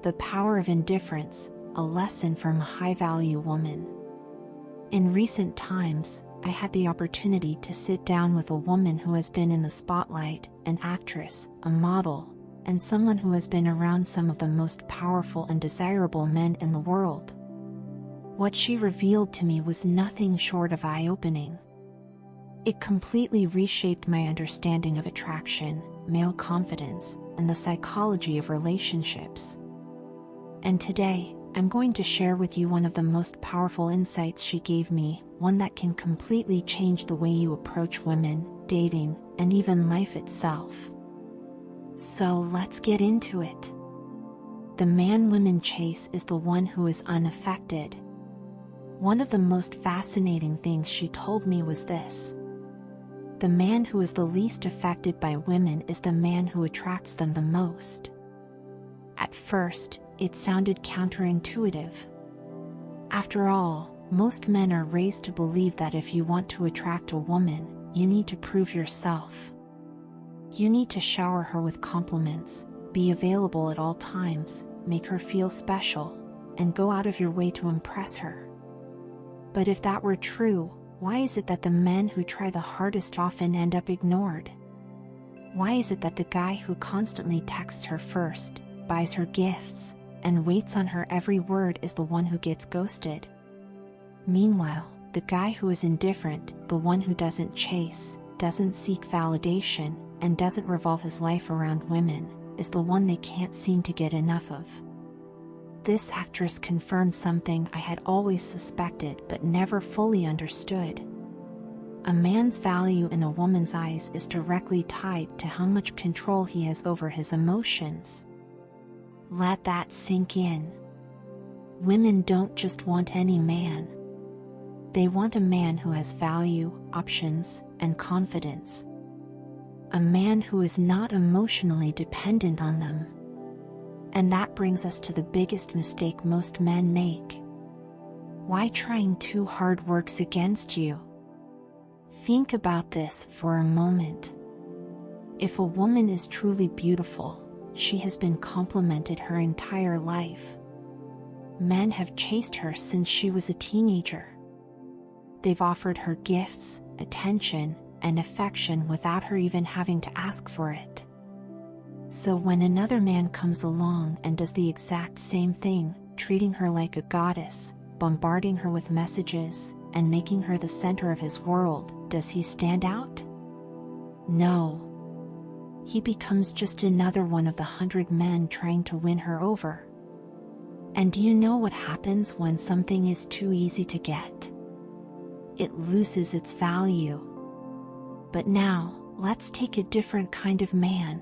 The Power of Indifference, a lesson from a high-value woman. In recent times, I had the opportunity to sit down with a woman who has been in the spotlight, an actress, a model, and someone who has been around some of the most powerful and desirable men in the world. What she revealed to me was nothing short of eye-opening. It completely reshaped my understanding of attraction, male confidence, and the psychology of relationships. And today, I'm going to share with you one of the most powerful insights she gave me, one that can completely change the way you approach women, dating, and even life itself. So let's get into it. The man women chase is the one who is unaffected. One of the most fascinating things she told me was this: the man who is the least affected by women is the man who attracts them the most. At first, it sounded counterintuitive. After all, most men are raised to believe that if you want to attract a woman, you need to prove yourself. You need to shower her with compliments, be available at all times, make her feel special, and go out of your way to impress her. But if that were true, why is it that the men who try the hardest often end up ignored? Why is it that the guy who constantly texts her first, buys her gifts, and waits on her every word is the one who gets ghosted? Meanwhile, the guy who is indifferent, the one who doesn't chase, doesn't seek validation, and doesn't revolve his life around women, is the one they can't seem to get enough of. This actress confirmed something I had always suspected but never fully understood. A man's value in a woman's eyes is directly tied to how much control he has over his emotions. Let that sink in. Women don't just want any man. They want a man who has value, options, and confidence. A man who is not emotionally dependent on them. And that brings us to the biggest mistake most men make. Why trying too hard works against you? Think about this for a moment. If a woman is truly beautiful, she has been complimented her entire life. Men have chased her since she was a teenager. They've offered her gifts, attention, and affection without her even having to ask for it. So when another man comes along and does the exact same thing, treating her like a goddess, bombarding her with messages, and making her the center of his world, does he stand out? No. He becomes just another one of the 100 men trying to win her over. And do you know what happens when something is too easy to get? It loses its value. But now, let's take a different kind of man.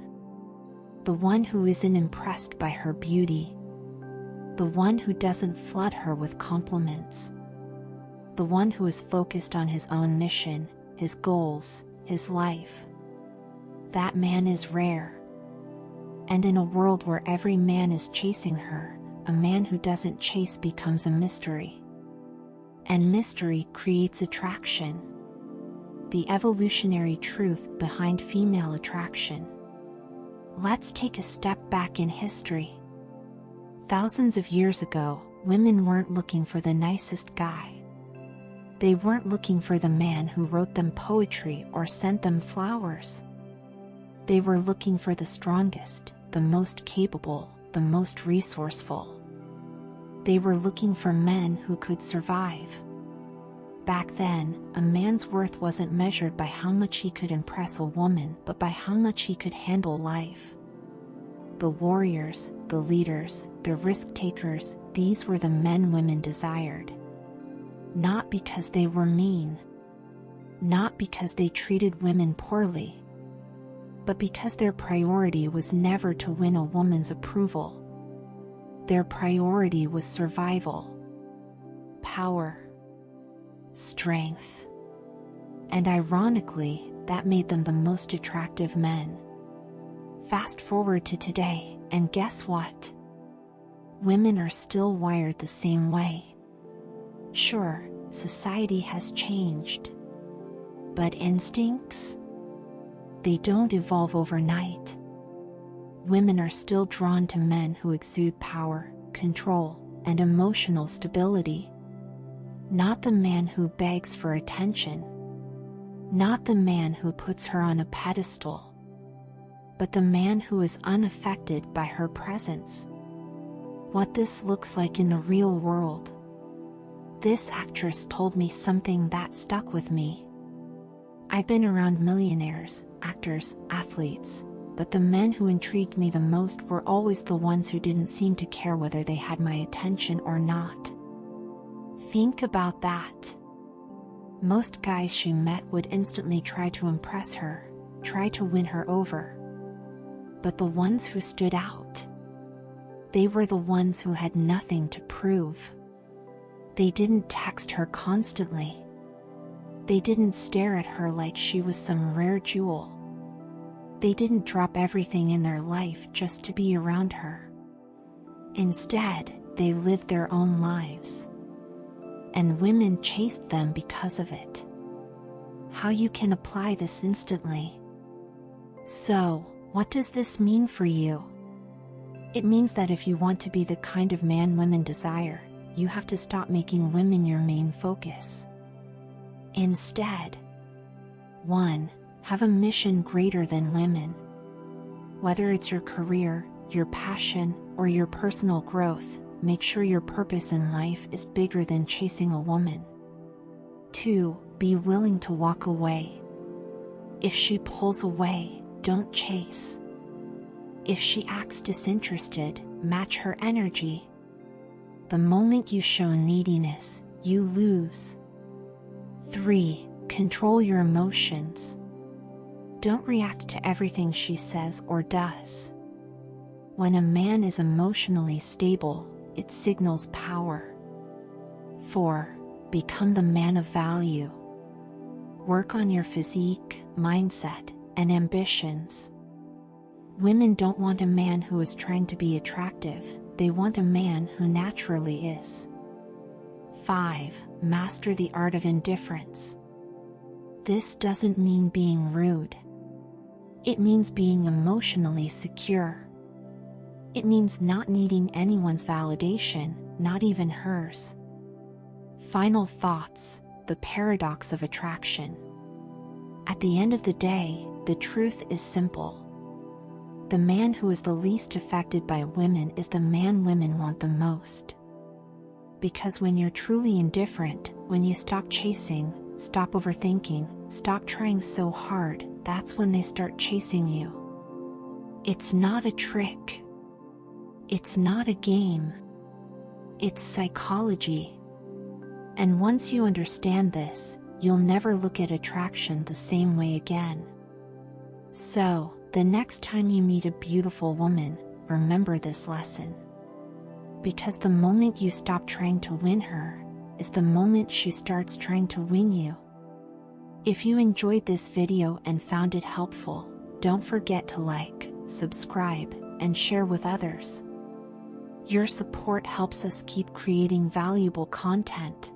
The one who isn't impressed by her beauty. The one who doesn't flood her with compliments. The one who is focused on his own mission, his goals, his life. That man is rare. And in a world where every man is chasing her, a man who doesn't chase becomes a mystery. And mystery creates attraction. The evolutionary truth behind female attraction. Let's take a step back in history. Thousands of years ago, women weren't looking for the nicest guy. They weren't looking for the man who wrote them poetry or sent them flowers. They were looking for the strongest, the most capable, the most resourceful. They were looking for men who could survive. Back then, a man's worth wasn't measured by how much he could impress a woman, but by how much he could handle life. The warriors, the leaders, the risk-takers, these were the men women desired. Not because they were mean. Not because they treated women poorly. But because their priority was never to win a woman's approval. Their priority was survival. Power. Strength. And ironically, that made them the most attractive men. Fast forward to today, and guess what? Women are still wired the same way. Sure, society has changed. But instincts? They don't evolve overnight. women are still drawn to men who exude power, control, and emotional stability. Not the man who begs for attention. Not the man who puts her on a pedestal. But the man who is unaffected by her presence. What this looks like in the real world. This actress told me something that stuck with me. I've been around millionaires, actors, athletes, but the men who intrigued me the most were always the ones who didn't seem to care whether they had my attention or not. Think about that. Most guys she met would instantly try to impress her, try to win her over. But the ones who stood out, they were the ones who had nothing to prove. They didn't text her constantly. They didn't stare at her like she was some rare jewel. They didn't drop everything in their life just to be around her. Instead, they lived their own lives. And women chased them because of it. How you can apply this instantly. So, what does this mean for you? It means that if you want to be the kind of man women desire, you have to stop making women your main focus. Instead, 1. Have a mission greater than women. Whether it's your career, your passion, or your personal growth, make sure your purpose in life is bigger than chasing a woman. 2. Be willing to walk away. If she pulls away, don't chase. If she acts disinterested, match her energy. The moment you show neediness, you lose. 3. Control your emotions. Don't react to everything she says or does. When a man is emotionally stable, it signals power. 4. Become the man of value. Work on your physique, mindset, and ambitions. Women don't want a man who is trying to be attractive, they want a man who naturally is. 5. Master the art of indifference. This doesn't mean being rude. It means being emotionally secure. It means not needing anyone's validation, not even hers. Final thoughts, the paradox of attraction. At the end of the day, the truth is simple. The man who is the least affected by women is the man women want the most. Because when you're truly indifferent, when you stop chasing, stop overthinking, stop trying so hard, that's when they start chasing you. It's not a trick. It's not a game. It's psychology. And once you understand this, you'll never look at attraction the same way again. So, the next time you meet a beautiful woman, remember this lesson. Because the moment you stop trying to win her, is the moment she starts trying to win you. If you enjoyed this video and found it helpful, don't forget to like, subscribe, and share with others. Your support helps us keep creating valuable content.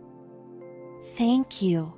Thank you.